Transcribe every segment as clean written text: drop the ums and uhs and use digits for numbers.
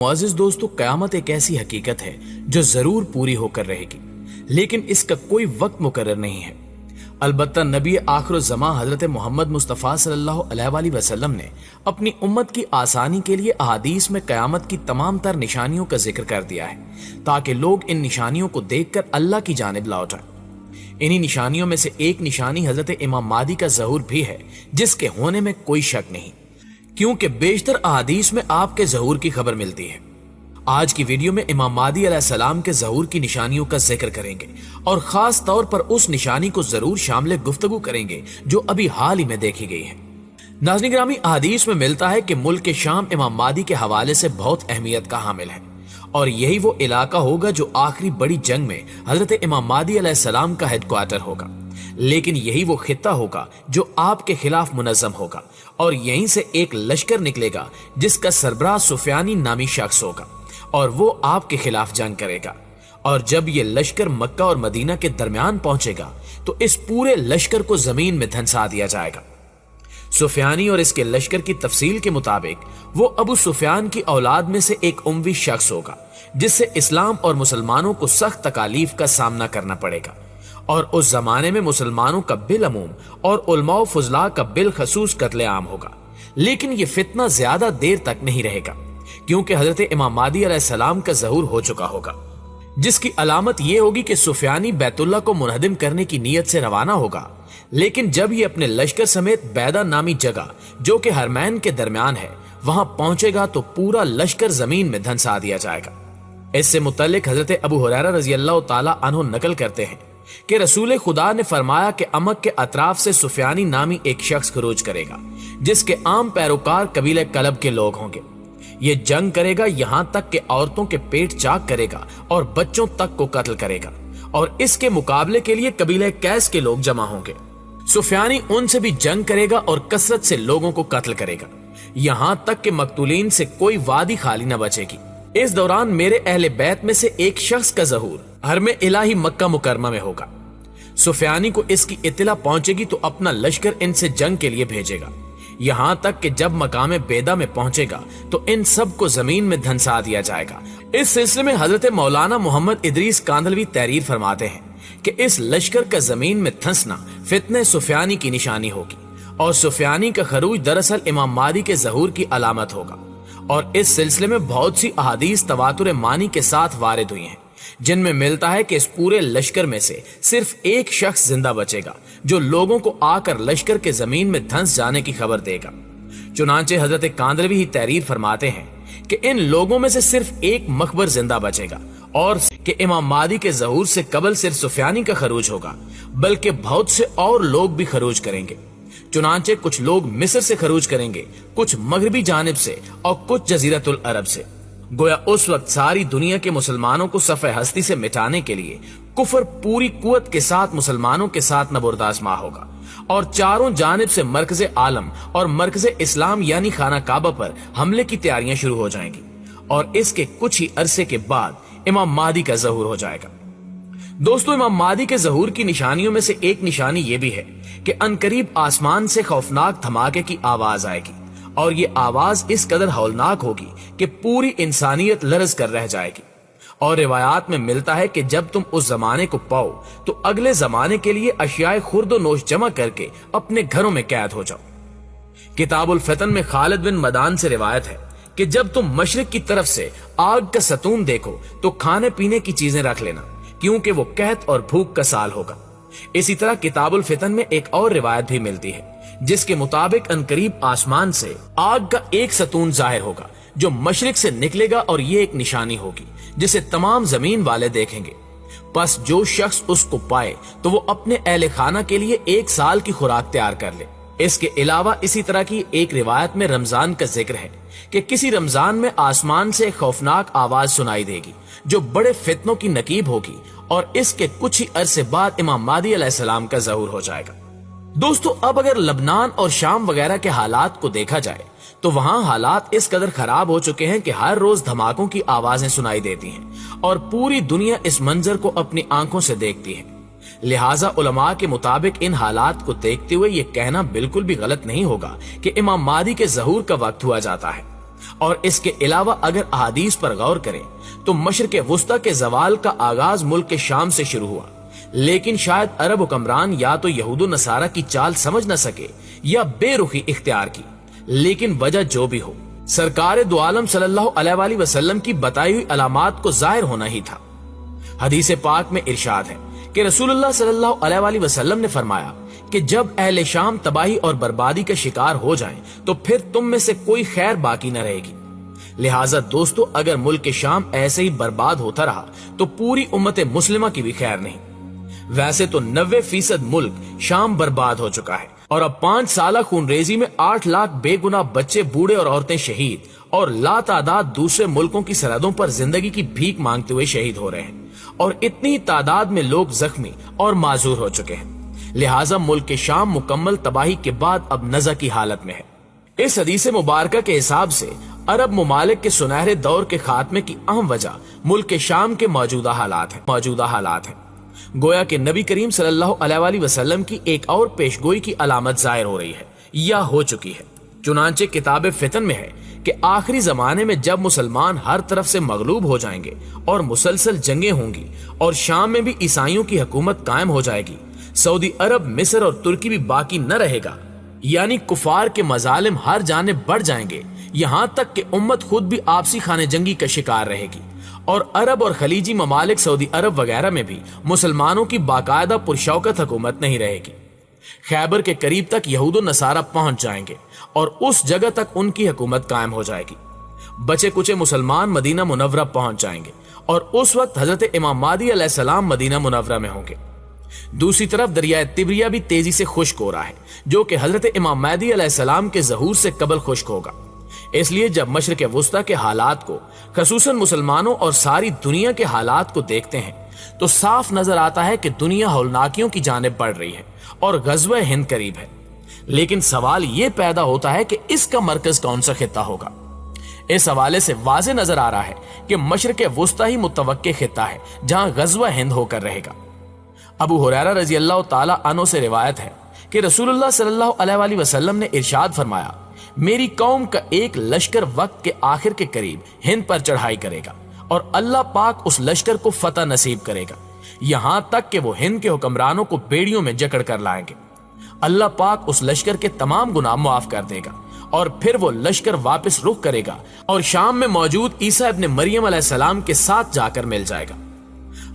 معزز دوستو، قیامت ایک ایسی حقیقت ہے جو ضرور پوری ہو کر رہے گی، لیکن اس کا کوئی وقت مقرر نہیں ہے۔ البتہ نبی آخر الزماں حضرت محمد مصطفیٰ صلی اللہ علیہ وآلہ وسلم نے اپنی امت کی آسانی کے لیے احادیث میں قیامت کی تمام تر نشانیوں کا ذکر کر دیا ہے، تاکہ لوگ ان نشانیوں کو دیکھ کر اللہ کی جانب لوٹ آئیں۔ انہی نشانیوں میں سے ایک نشانی حضرت امام مہدی کا ظہور بھی ہے، جس کے ہونے میں کوئی شک نہیں، کیونکہ بیشتر احادیث میں آپ کے ظہور کی خبر ملتی ہے۔ آج کی ویڈیو میں امام مہدی علیہ السلام کے ظہور کی نشانیوں کا ذکر کریں گے، اور خاص طور پر اس نشانی کو ضرور شامل گفتگو کریں گے جو ابھی حال ہی میں دیکھی گئی ہے۔ ناظرین گرامی، احادیث میں ملتا ہے کہ ملک شام امام مہدی کے حوالے سے بہت اہمیت کا حامل ہے، اور یہی وہ علاقہ ہوگا جو آخری بڑی جنگ میں حضرت امام مہدی علیہ السلام کا ہیڈ کوارٹر ہوگا، لیکن یہی وہ خطہ ہوگا جو آپ کے خلاف منظم ہوگا، اور یہیں سے ایک لشکر نکلے گا جس کا سربراہ سفیانی نامی شخص ہوگا، اور وہ آپ کے خلاف جنگ کرے گا۔ اور جب یہ لشکر مکہ اور مدینہ کے درمیان پہنچے گا تو اس پورے لشکر کو زمین میں دھنسا دیا جائے گا۔ سفیانی اور اس کے لشکر کی تفصیل کے مطابق وہ ابو سفیان کی اولاد میں سے ایک اموی شخص ہوگا، جس سے اسلام اور مسلمانوں کو سخت تکالیف کا سامنا کرنا پڑے گا، اور اس زمانے میں مسلمانوں کا بالعموم اور علماء و فضلاء کا بالخصوص قتل عام ہوگا۔ لیکن یہ فتنہ زیادہ دیر تک نہیں رہے گا، کیونکہ حضرت امام مہدی علیہ السلام کا ظہور ہو چکا ہوگا، جس کی علامت یہ ہوگی کہ سفیانی بیت اللہ کو منہدم کرنے کی نیت سے روانہ ہوگا، لیکن جب یہ اپنے لشکر سمیت بیدہ نامی جگہ جو کہ حرمین کے درمیان ہے وہاں پہنچے گا تو پورا لشکر زمین میں دھنسا دیا جائے گا۔ اس سے متعلق حضرت ابو ہریرہ رضی اللہ تعالی عنہ نقل کرتے ہیں کہ رسول خدا نے فرمایا کہ امک کے اطراف سے سفیانی نامی ایک شخص خروج کرے گا، جس کے عام پیروکار قبیلہ کلب کے لوگ ہوں گے۔ یہ جنگ کرے گا یہاں تک کہ عورتوں کے پیٹ چاک کرے گا اور بچوں تک کو قتل کرے گا، اور اس کے مقابلے کے لیے قبیلہ کیس کے لوگ جمع ہوں گے۔ سفیانی ان سے بھی جنگ کرے گا اور کثرت سے لوگوں کو قتل کرے گا، یہاں تک کہ مقتولین سے کوئی وادی خالی نہ بچے گی۔ اس دوران میرے اہل بیت میں سے ایک شخص کا ظہور حرم الہی مکہ مکرمہ میں ہوگا۔ سفیانی کو اس کی اطلاع پہنچے گی تو اپنا لشکر ان سے جنگ کے لیے بھیجے گا، یہاں تک کہ جب مقام بیدہ میں پہنچے گا تو ان سب کو زمین میں دھنسا دیا جائے گا۔ اس سلسلے میں حضرت مولانا محمد ادریس کاندھلوی تحریر فرماتے ہیں کہ اس لشکر کا زمین میں دھنسنا فتنہ سفیانی کی نشانی ہوگی، اور سفیانی کا خروج دراصل امام مہدی کے ظہور کی علامت ہوگا۔ اور اس سلسلے میں بہت سی احادیث تواتر معنی کے ساتھ وارد ہوئی ہیں، جن میں ملتا ہے کہ اس پورے لشکر میں سے صرف ایک شخص زندہ بچے گا جو لوگوں کو آ کر لشکر کے زمین میں دھنس جانے کی خبر دے گا۔ چنانچہ حضرت کاندھلوی ہی تحریر فرماتے ہیں کہ ان لوگوں میں سے صرف ایک مخبر زندہ بچے گا، اور کہ امام مہدی کے ظہور سے قبل صرف سفیانی کا خروج ہوگا، بلکہ بہت سے اور لوگ بھی خروج کریں گے۔ چنانچہ کچھ لوگ مصر سے خروج کریں گے، کچھ مغربی جانب سے اور کچھ جزیرۃ العرب سے۔ گویا اس وقت ساری دنیا کے مسلمانوں کو صفحہ ہستی سے مٹانے کے لیے کفر پوری قوت کے ساتھ مسلمانوں کے ساتھ نبرد آزما ہوگا، اور چاروں جانب سے مرکز عالم اور مرکز اسلام یعنی خانہ کعبہ پر حملے کی تیاریاں شروع ہو جائیں گی، اور اس کے کچھ ہی عرصے کے بعد امام مہدی کا ظہور ہو جائے گا۔ دوستو، امام مہدی کے ظہور کی نشانیوں میں سے ایک نشانی یہ بھی ہے کہ عنقریب آسمان سے خوفناک دھماکے کی آواز آئے گی، اور یہ آواز اس قدر ہولناک ہوگی کہ پوری انسانیت لرز کر رہ جائے گی۔ اور روایات میں ملتا ہے کہ جب تم اس زمانے کو پاؤ تو اگلے زمانے کے لیے اشیاء خرد و نوش جمع کر کے اپنے گھروں میں قید ہو جاؤ۔ کتاب الفتن میں خالد بن مدان سے روایت ہے کہ جب تم مشرق کی طرف سے آگ کا ستون دیکھو تو کھانے پینے کی چیزیں رکھ لینا، کیونکہ وہ قحط اور بھوک کا سال ہوگا۔ اسی طرح کتاب الفتن میں ایک اور روایت بھی ملتی ہے جس کے مطابق عنقریب آسمان سے آگ کا ایک ستون ظاہر ہوگا جو مشرق سے نکلے گا، اور یہ ایک نشانی ہوگی جسے تمام زمین والے دیکھیں گے۔ پس جو شخص اس کو پائے تو وہ اپنے اہل خانہ کے لیے 1 سال کی خوراک تیار کر لے۔ اس کے علاوہ اسی طرح کی ایک روایت میں رمضان کا ذکر ہے کہ کسی رمضان میں آسمان سے خوفناک آواز سنائی دے گی جو بڑے فتنوں کی نقیب ہوگی، اور اس کے کچھ ہی عرصے بعد امام مہدی علیہ السلام کا ظہور ہو جائے گا۔ دوستو، اب اگر لبنان اور شام وغیرہ کے حالات کو دیکھا جائے تو وہاں حالات اس قدر خراب ہو چکے ہیں کہ ہر روز دھماکوں کی آوازیں سنائی دیتی ہیں، اور پوری دنیا اس منظر کو اپنی آنکھوں سے دیکھتی ہے۔ لہٰذا علماء کے مطابق ان حالات کو دیکھتے ہوئے یہ کہنا بالکل بھی غلط نہیں ہوگا کہ امام مہدی کے ظہور کا وقت ہوا جاتا ہے۔ اور اس کے علاوہ اگر احادیث پر غور کریں تو مشرق وسطی کے زوال کا آغاز ملک کے شام سے شروع ہوا، لیکن شاید عرب حکمران یا تو یہود و نصارہ کی چال سمجھ نہ سکے یا بے رخی اختیار کی، لیکن وجہ جو بھی ہو سرکار دو عالم صلی اللہ علیہ وآلہ وسلم کی بتائی ہوئی علامات کو ظاہر ہونا ہی تھا۔ حدیث پاک میں ارشاد ہے کہ رسول اللہ صلی اللہ علیہ وآلہ وسلم نے فرمایا کہ جب اہل شام تباہی اور بربادی کا شکار ہو جائیں تو پھر تم میں سے کوئی خیر باقی نہ رہے گی۔ لہٰذا دوستو، اگر ملک شام ایسے ہی برباد ہوتا رہا تو پوری امت مسلمہ کی بھی خیر نہیں۔ ویسے تو 90% ملک شام برباد ہو چکا ہے اور اب 5 سالہ خون ریزی میں 8 لاکھ بے گناہ بچے، بوڑھے اور عورتیں شہید اور لا تعداد دوسرے ملکوں کی سرحدوں پر زندگی کی بھیک مانگتے ہوئے شہید ہو رہے ہیں، اور اتنی تعداد میں لوگ زخمی اور معذور ہو چکے ہیں۔ لہٰذا ملک شام مکمل تباہی کے بعد اب نزع کی حالت میں ہے۔ اس حدیث مبارکہ کے حساب سے عرب ممالک کے سنہرے دور کے خاتمے کی اہم وجہ ملک شام کے موجودہ حالات ہیں۔ گویا کہ نبی کریم صلی اللہ علیہ وآلہ وسلم کی ایک اور پیشگوئی کی علامت ظاہر ہو رہی ہے یا ہو چکی ہے۔ چنانچہ کتاب فتن میں ہے کہ آخری زمانے میں جب مسلمان ہر طرف سے مغلوب ہو جائیں گے اور مسلسل جنگیں ہوں گی اور شام میں بھی عیسائیوں کی حکومت قائم ہو جائے گی، سعودی عرب، مصر اور ترکی بھی باقی نہ رہے گا، یعنی کفار کے مظالم ہر جانب بڑھ جائیں گے، یہاں تک کہ امت خود بھی آپسی خانہ جنگی کا شکار رہے گی، اور عرب اور خلیجی ممالک، سعودی عرب وغیرہ میں بھی مسلمانوں کی باقاعدہ پرشوکت حکومت نہیں رہے گی۔ خیبر کے قریب تک یہود و نصارہ پہنچ جائیں گے اور اس جگہ تک ان کی حکومت قائم ہو جائے گی۔ بچے کچے مسلمان مدینہ منورہ پہنچ جائیں گے اور اس وقت حضرت امام مہدی علیہ السلام مدینہ منورہ میں ہوں گے۔ دوسری طرف دریائے تبریہ بھی تیزی سے خشک ہو رہا ہے، جو کہ حضرت امام مہدی علیہ السلام کے ظہور سے قبل خشک ہوگا۔ اس لیے جب مشرق وسطی کے حالات کو، خصوصاً مسلمانوں اور ساری دنیا کے حالات کو دیکھتے ہیں تو صاف نظر آتا ہے کہ دنیا ہولناکیوں کی جانب بڑھ رہی ہے اور غزوہ ہند قریب ہے۔ لیکن سوال یہ پیدا ہوتا ہے کہ اس کا مرکز کون سا خطہ ہوگا؟ اس حوالے سے واضح نظر آ رہا ہے کہ مشرق وسطی ہی متوقع خطہ ہے جہاں غزوہ ہند ہو کر رہے گا۔ ابو ہریرہ رضی اللہ تعالی عنہ سے روایت ہے کہ رسول اللہ صلی اللہ علیہ وآلہ وسلم نے ارشاد فرمایا، میری قوم کا ایک لشکر وقت کے آخر کے قریب ہند پر چڑھائی کرے گا اور اللہ پاک اس لشکر کو فتح نصیب کرے گا، یہاں تک کہ وہ ہند کے حکمرانوں کو بیڑیوں میں جکڑ کر لائیں گے۔ اللہ پاک اس لشکر کے تمام گناہ معاف کر دے گا اور پھر وہ لشکر واپس رخ کرے گا اور شام میں موجود عیسیٰ ابن مریم علیہ السلام کے ساتھ جا کر مل جائے گا۔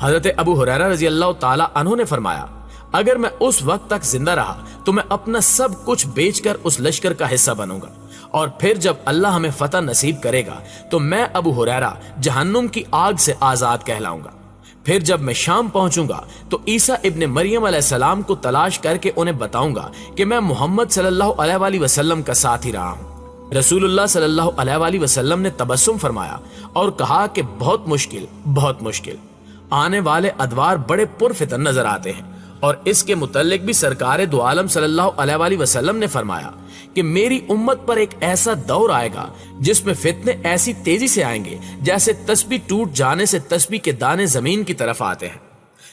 حضرت ابو ہریرہ رضی اللہ تعالی عنہ نے فرمایا، اگر میں اس وقت تک زندہ رہا تو میں اپنا سب کچھ بیچ کر اس لشکر کا حصہ بنوں گا، اور پھر جب اللہ ہمیں فتح نصیب کرے گا تو میں ابو ہریرہ جہنم کی آگ سے آزاد کہلاؤں گا۔ پھر جب میں شام پہنچوں گا تو عیسیٰ ابن مریم علیہ السلام کو تلاش کر کے انہیں بتاؤں گا کہ میں محمد صلی اللہ علیہ وآلہ وسلم کا ساتھی رہا ہوں۔ رسول اللہ صلی اللہ علیہ وآلہ وسلم نے تبسم فرمایا اور کہا کہ بہت مشکل، آنے والے ادوار بڑے پرفتن نظر آتے ہیں، اور اس کے متعلق بھی سرکار دو عالم صلی اللہ علیہ وآلہ وسلم نے فرمایا کہ میری امت پر ایک ایسا دور آئے گا جس میں فتنے ایسی تیزی سے آئیں گے جیسے تسبیح ٹوٹ جانے سے تسبیح کے دانے زمین کی طرف آتے ہیں۔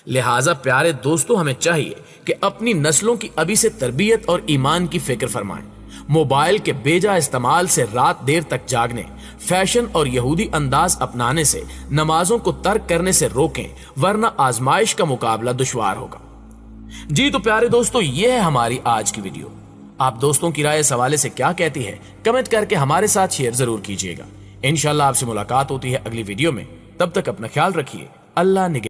لہٰذا پیارے دوستو، ہمیں چاہیے کہ اپنی نسلوں کی ابھی سے تربیت اور ایمان کی فکر فرمائیں۔ موبائل کے بیجا استعمال سے رات دیر تک جاگنے، فیشن اور یہودی انداز اپنانے سے نمازوں کو ترک کرنے سے روکیں، ورنہ آزمائش کا مقابلہ دشوار ہوگا۔ جی تو پیارے دوستو، یہ ہے ہماری آج کی ویڈیو۔ آپ دوستوں کی رائے اس حوالے سے کیا کہتی ہے؟ کمنٹ کر کے ہمارے ساتھ شیئر ضرور کیجیے گا۔ انشاءاللہ آپ سے ملاقات ہوتی ہے اگلی ویڈیو میں، تب تک اپنا خیال رکھیے۔ اللہ نگہبان۔